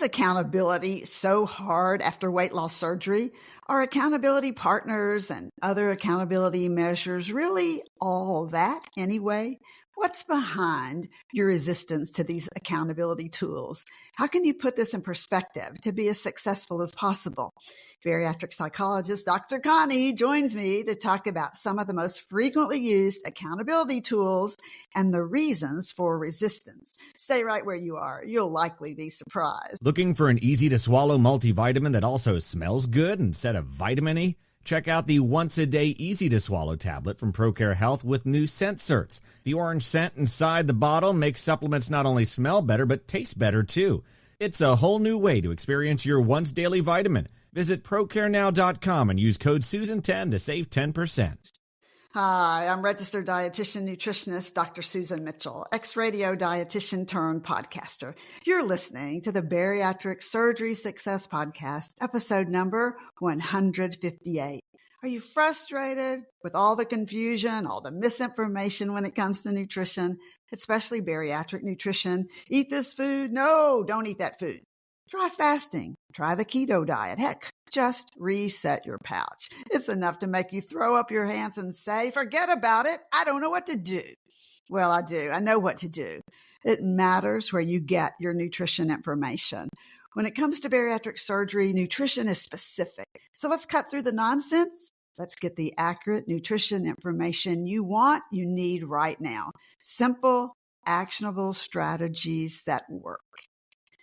accountability so hard after weight loss surgery? Are accountability partners and other accountability measures really all that anyway? What's behind your resistance to these accountability tools? How can you put this in perspective to be as successful as possible? Bariatric psychologist Dr. Connie joins me to talk about some of the most frequently used accountability tools and the reasons for resistance. Stay right where you are. You'll likely be surprised. Looking for an easy-to-swallow multivitamin that also smells good instead of vitamin-y? Check out the once-a-day easy-to-swallow tablet from ProCare Health with new scent certs. The orange scent inside the bottle makes supplements not only smell better, but taste better, too. It's a whole new way to experience your once-daily vitamin. Visit ProCareNow.com and use code Susan10 to save 10%. Hi, I'm registered dietitian nutritionist Dr. Susan Mitchell, ex-radio dietitian turned podcaster. You're listening to the Bariatric Surgery Success podcast, episode number 158. Are you frustrated with all the confusion, all the misinformation when it comes to nutrition, especially bariatric nutrition? Eat this food? No, don't eat that food. Try fasting. Try the keto diet. Heck, just reset your pouch. It's enough to make you throw up your hands and say, forget about it. I don't know what to do. Well, I do. I know what to do. It matters where you get your nutrition information. When it comes to bariatric surgery, nutrition is specific. So let's cut through the nonsense. Let's get the accurate nutrition information you want, you need right now. Simple, actionable strategies that work.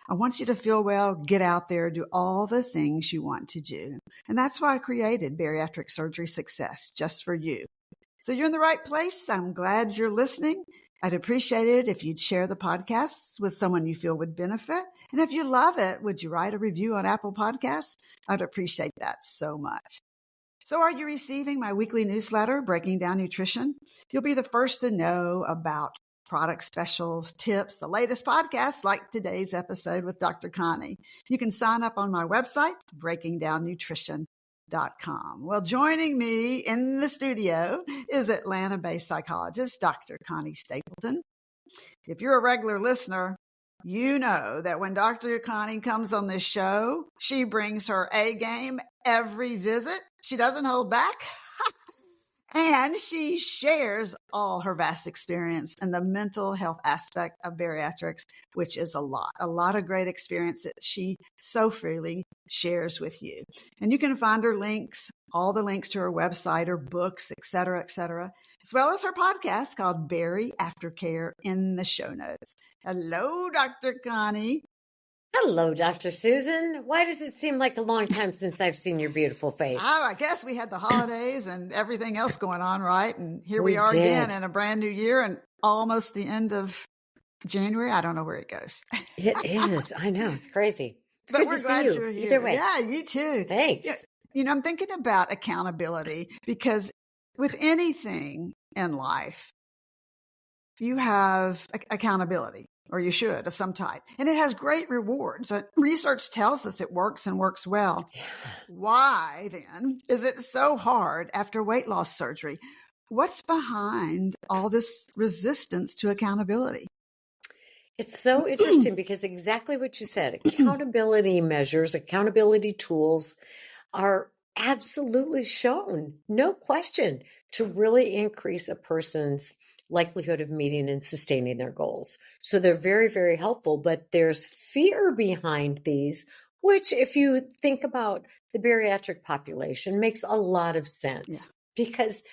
I want you to feel well, get out there, do all the things you want to do. And that's why I created Bariatric Surgery Success, just for you. So you're in the right place. I'm glad you're listening. I'd appreciate it if you'd share the podcasts with someone you feel would benefit. And if you love it, would you write a review on Apple Podcasts? I'd appreciate that so much. So are you receiving my weekly newsletter, Breaking Down Nutrition? You'll be the first to know about product specials, tips, the latest podcasts like today's episode with Dr. Connie. You can sign up on my website, breakingdownnutrition.com. Well, joining me in the studio is Atlanta-based psychologist, Dr. Connie Stapleton. If you're a regular listener, you know that when Dr. Connie comes on this show, she brings her A game every visit. She doesn't hold back. And she shares all her vast experience in the mental health aspect of bariatrics, which is a lot of great experience that she so freely shares with you. And you can find her links, all the links to her website, her books, et cetera, as well as her podcast called Bari Aftercare in the show notes. Hello, Dr. Connie. Hello, Dr. Susan. Why does it seem like a long time since I've seen your beautiful face? Oh, I guess we had the holidays and everything else going on, right? And here we are again in a brand new year and almost the end of January. I don't know where it goes. It is. I know. It's crazy. It's but good we're to glad see you. You're here. Either way. Yeah, you too. Thanks. You know, I'm thinking about accountability because with anything in life, you have accountability. Or you should, of some type. And it has great rewards. So research tells us it works and works well. Yeah. Why, then, is it so hard after weight loss surgery? What's behind all this resistance to accountability? It's so interesting because exactly what you said, accountability measures, accountability tools are absolutely shown, no question, to really increase a person's likelihood of meeting and sustaining their goals. So they're very, very helpful, but there's fear behind these, which if you think about the bariatric population makes a lot of sense because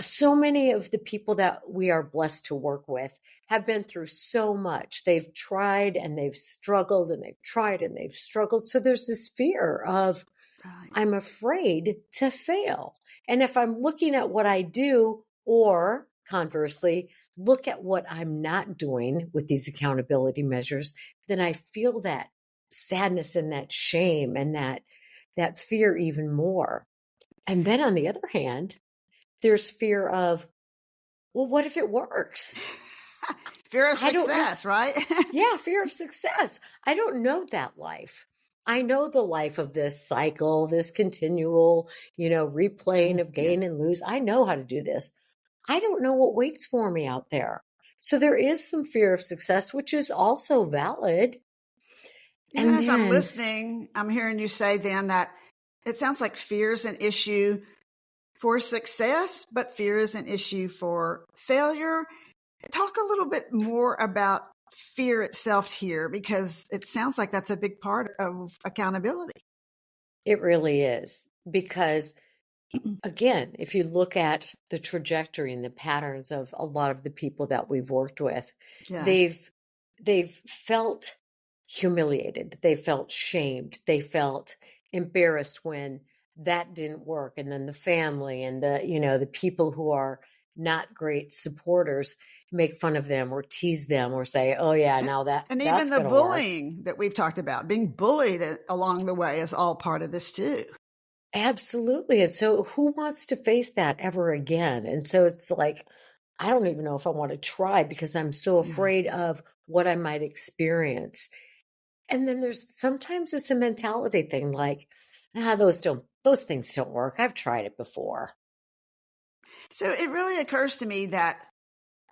so many of the people that we are blessed to work with have been through so much. They've tried and they've struggled and they've tried and they've struggled. So there's this fear of, I'm afraid to fail. And if I'm looking at what I do or conversely, look at what I'm not doing with these accountability measures, then I feel that sadness and that shame and that fear even more. And then on the other hand, there's fear of, well, what if it works? Fear of success, right? Yeah, fear of success. I don't know that life. I know the life of this cycle, this continual, replaying of gain and lose. I know how to do this. I don't know what waits for me out there. So there is some fear of success, which is also valid. And As I'm then, listening, I'm hearing you say then that it sounds like fear is an issue for success, but fear is an issue for failure. Talk a little bit more about fear itself here, because it sounds like that's a big part of accountability. it really is. Because again, if you look at the trajectory and the patterns of a lot of the people that we've worked with, Yeah. they've felt humiliated, they felt shamed, they felt embarrassed when that didn't work, and then the family and the people who are not great supporters make fun of them or tease them or say, "Oh yeah, now And even that's the going to work." bullying that we've talked about, being bullied along the way, is all part of this too. Absolutely. And so who wants to face that ever again? And so it's like, I don't even know if I want to try because I'm so Yeah. afraid of what I might experience. And then there's sometimes it's a mentality thing like, those things don't work. I've tried it before. So it really occurs to me that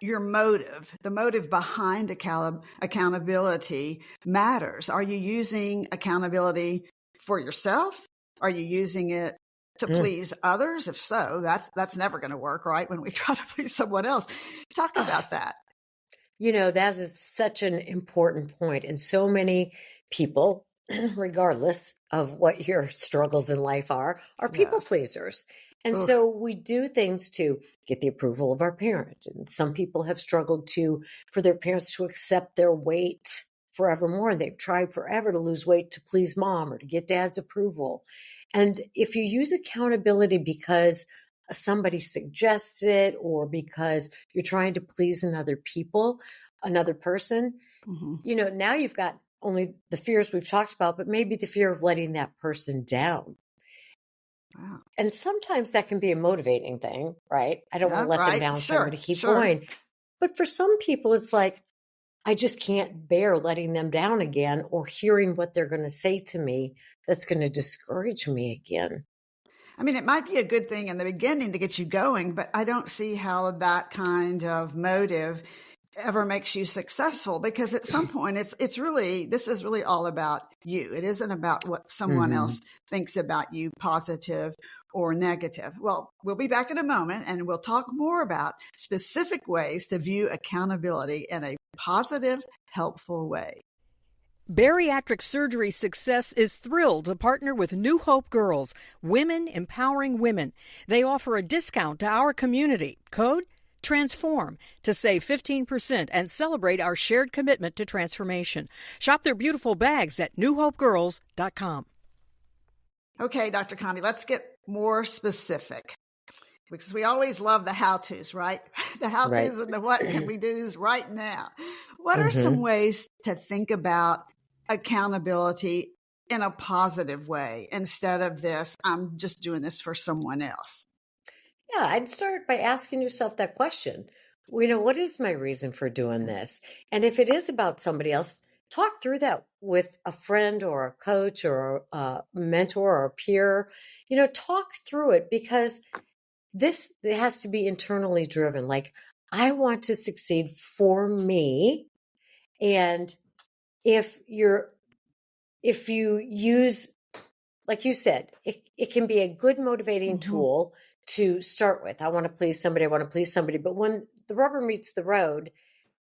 your motive, the motive behind accountability matters. Are you using accountability for yourself? Are you using it to Mm. please others? If so, that's never going to work, right? When we try to please someone else. Talk about that. That is such an important point. And so many people, regardless of what your struggles in life are people Yes. pleasers. And Oof. so we do things to get the approval of our parents. And some people have struggled for their parents to accept their weight forevermore. They've tried forever to lose weight to please mom or to get dad's approval. And if you use accountability because somebody suggests it or because you're trying to please another person, Mm-hmm. now you've got only the fears we've talked about, but maybe the fear of letting that person down. Wow. And sometimes that can be a motivating thing, right? I don't want Yeah, to let them right. down, so I'm going to keep Sure. going. But for some people, it's like, I just can't bear letting them down again or hearing what they're going to say to me that's going to discourage me again. I mean, it might be a good thing in the beginning to get you going, but I don't see how that kind of motive ever makes you successful, because at some point this is really all about you. It isn't about what someone else thinks about you, positive or negative. Well, we'll be back in a moment and we'll talk more about specific ways to view accountability in a positive, helpful way. Bariatric Surgery Success is thrilled to partner with New Hope Girls, Women Empowering Women. They offer a discount to our community. Code TRANSFORM to save 15% and celebrate our shared commitment to transformation. Shop their beautiful bags at newhopegirls.com. Okay, Dr. Connie, let's get more specific, because we always love the how-tos, right? The how-tos Right. and the what can we do's right now. What are some ways to think about accountability in a positive way instead of this, I'm just doing this for someone else? Yeah, I'd start by asking yourself that question. What is my reason for doing this? And if it is about somebody else, talk through that with a friend or a coach or a mentor or a peer. Talk through it, because it has to be internally driven. Like, I want to succeed for me. And if you use, like you said, it can be a good motivating tool to start with. I want to please somebody. But when the rubber meets the road,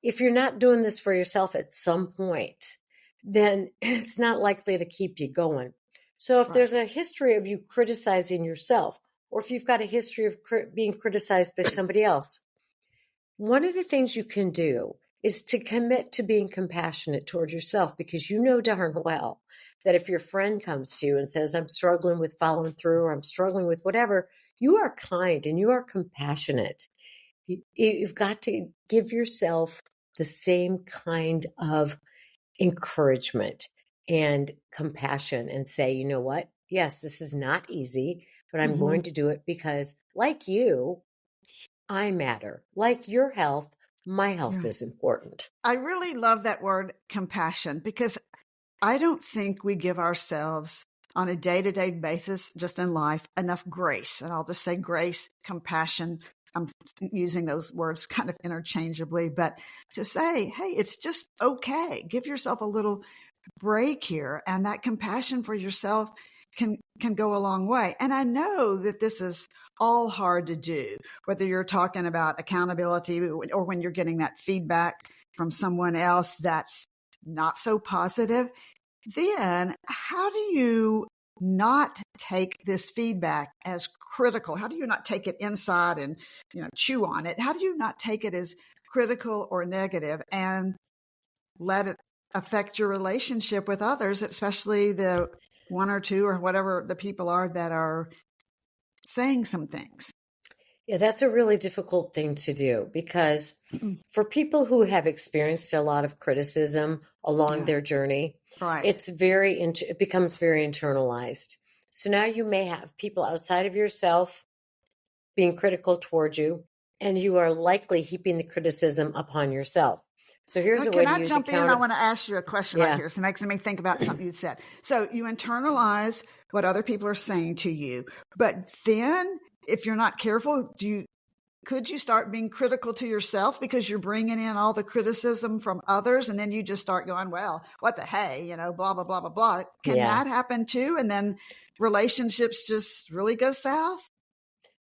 if you're not doing this for yourself at some point, then it's not likely to keep you going. So if there's a history of you criticizing yourself, or if you've got a history of being criticized by somebody else, one of the things you can do is to commit to being compassionate towards yourself, because you know darn well that if your friend comes to you and says, I'm struggling with following through, or I'm struggling with whatever, you are kind and you are compassionate. You've got to give yourself the same kind of encouragement and compassion and say, you know what? Yes, this is not easy, but I'm going to do it because, like you, I matter. Like your health, my health is important. I really love that word compassion, because I don't think we give ourselves on a day-to-day basis, just in life, enough grace. And I'll just say grace, compassion. I'm using those words kind of interchangeably, but to say, hey, it's just okay. Give yourself a little break here, and that compassion for yourself can go a long way. And I know that this is all hard to do, whether you're talking about accountability or when you're getting that feedback from someone else that's not so positive. Then how do you not take this feedback as critical? How do you not take it inside and, chew on it? How do you not take it as critical or negative and let it affect your relationship with others, especially the one or two or whatever the people are that are saying some things? Yeah, that's a really difficult thing to do because for people who have experienced a lot of criticism along their journey, right, it becomes very internalized. So now you may have people outside of yourself being critical towards you, and you are likely heaping the criticism upon yourself. So here's a way to use Can I jump in? I want to ask you a question right here. So it makes me think about something you've said. So you internalize what other people are saying to you, but then if you're not careful, could you start being critical to yourself because you're bringing in all the criticism from others, and then you just start going, well, what the hey, blah, blah, blah, blah, blah. Can that happen too? And then relationships just really go south?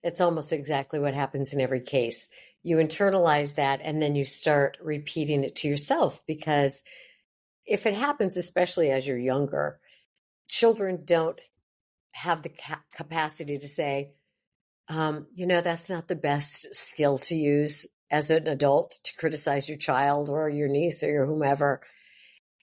It's almost exactly what happens in every case. You internalize that and then you start repeating it to yourself, because if it happens, especially as you're younger, children don't have the capacity to say, that's not the best skill to use as an adult, to criticize your child or your niece or your whomever.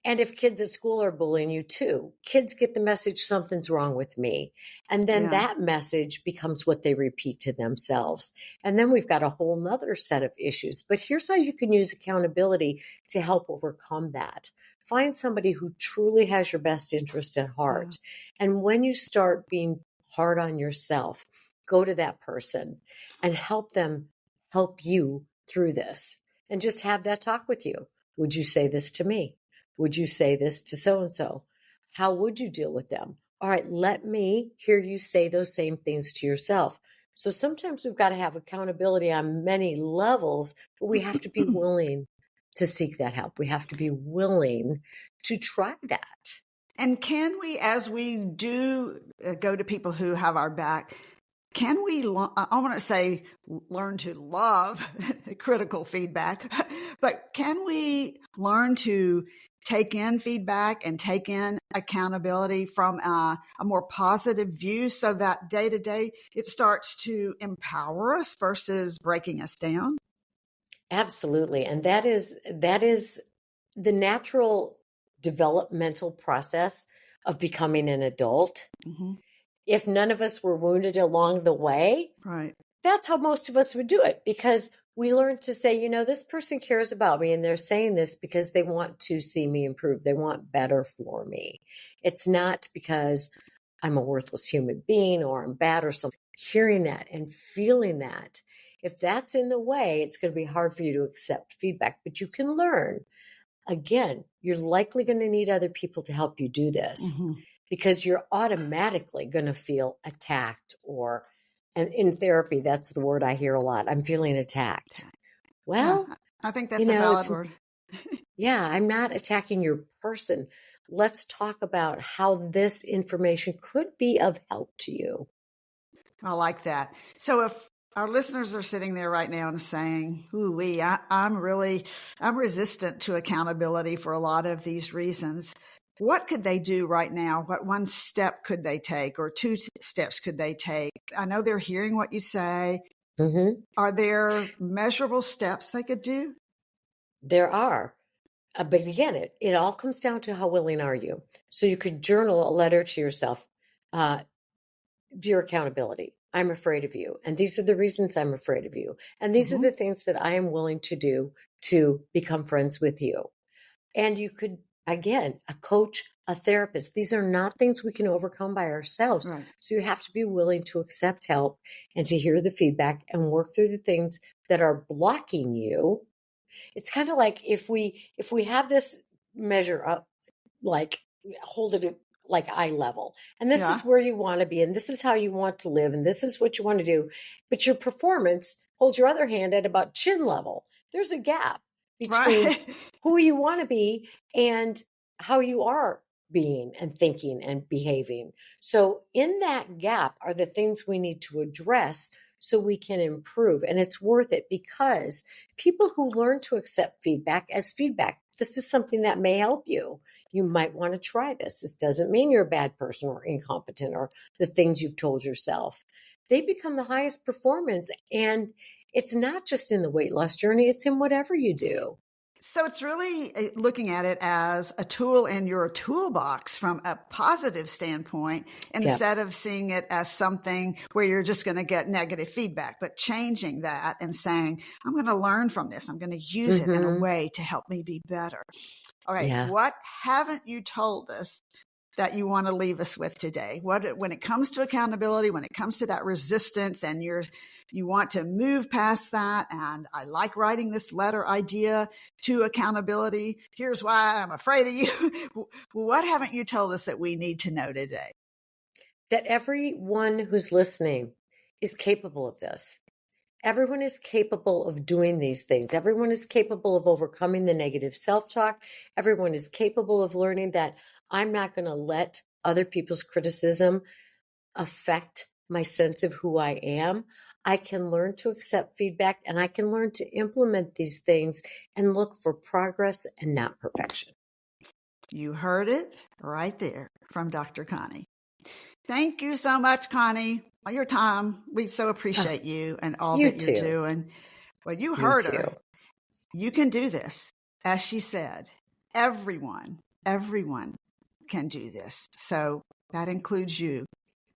And if kids at school are bullying you too, kids get the message, something's wrong with me. And then that message becomes what they repeat to themselves. And then we've got a whole nother set of issues. But here's how you can use accountability to help overcome that. Find somebody who truly has your best interest at heart. And when you start being hard on yourself, go to that person and help them help you through this. And just have that talk with you. Would you say this to me? Would you say this to so-and-so? How would you deal with them? All right, let me hear you say those same things to yourself. So sometimes we've got to have accountability on many levels, but we have to be willing to seek that help. We have to be willing to try that. And can we, as we do go to people who have our back, can we, I want to say, learn to love critical feedback, but can we learn to take in feedback and take in accountability from a more positive view so that day to day it starts to empower us versus breaking us down? Absolutely. And that is the natural developmental process of becoming an adult. Mm-hmm. If none of us were wounded along the way, right, that's how most of us would do it, because we learn to say, this person cares about me and they're saying this because they want to see me improve. They want better for me. It's not because I'm a worthless human being or I'm bad or something. Hearing that and feeling that, if that's in the way, it's going to be hard for you to accept feedback, but you can learn. Again, you're likely going to need other people to help you do this. Mm-hmm. Because you're automatically going to feel attacked and in therapy, that's the word I hear a lot. I'm feeling attacked. Well, I think that's a valid word. Yeah, I'm not attacking your person. Let's talk about how this information could be of help to you. I like that. So if our listeners are sitting there right now and saying, ooh, I'm resistant to accountability for a lot of these reasons, what could they do right now? What one step could they take or two steps could they take? I know they're hearing what you say. Mm-hmm. Are there measurable steps they could do? There are. But again, it all comes down to how willing are you? So you could journal a letter to yourself. Dear accountability, I'm afraid of you. And these are the reasons I'm afraid of you. And these are the things that I am willing to do to become friends with you. And you could, again, a coach, a therapist. These are not things we can overcome by ourselves. Right. So you have to be willing to accept help and to hear the feedback and work through the things that are blocking you. It's kind of like if we have this measure up, like hold it at like eye level, and this is where you want to be, and this is how you want to live, and this is what you want to do. But your performance, hold your other hand at about chin level. There's a gap between who you want to be and how you are being and thinking and behaving. So in that gap are the things we need to address so we can improve. And it's worth it because people who learn to accept feedback as feedback, this is something that may help you. You might want to try this. This doesn't mean you're a bad person or incompetent or the things you've told yourself. They become the highest performance. And it's not just in the weight loss journey, it's in whatever you do. So it's really looking at it as a tool in your toolbox from a positive standpoint, instead of seeing it as something where you're just going to get negative feedback, but changing that and saying, I'm going to learn from this. I'm going to use it in a way to help me be better. All right. What haven't you told us that you want to leave us with today? When it comes to accountability, when it comes to that resistance and you want to move past that, and I like writing this letter idea to accountability. Here's why I'm afraid of you. What haven't you told us that we need to know today? That everyone who's listening is capable of this. Everyone is capable of doing these things. Everyone is capable of overcoming the negative self-talk. Everyone is capable of learning that I'm not going to let other people's criticism affect my sense of who I am. I can learn to accept feedback, and I can learn to implement these things and look for progress and not perfection. You heard it right there from Dr. Connie. Thank you so much, Connie, for your time. We so appreciate you and all that you're doing. Well, you heard her. You can do this. As she said, everyone can do this. So that includes you.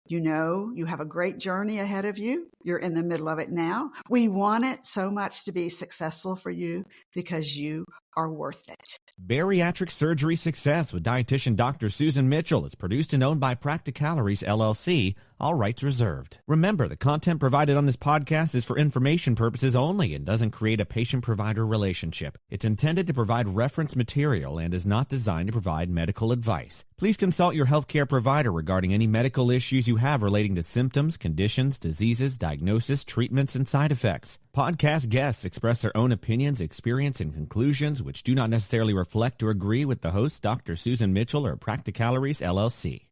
You know, you have a great journey ahead of you. You're in the middle of it now. We want it so much to be successful for you because you are worth it. Bariatric Surgery Success with dietitian Dr. Susan Mitchell is produced and owned by Practicalories, LLC. All rights reserved. Remember, the content provided on this podcast is for information purposes only and doesn't create a patient-provider relationship. It's intended to provide reference material and is not designed to provide medical advice. Please consult your healthcare provider regarding any medical issues you have relating to symptoms, conditions, diseases, diagnosis, treatments, and side effects. Podcast guests express their own opinions, experience, and conclusions which do not necessarily reflect or agree with the host, Dr. Susan Mitchell or Practicalories, LLC.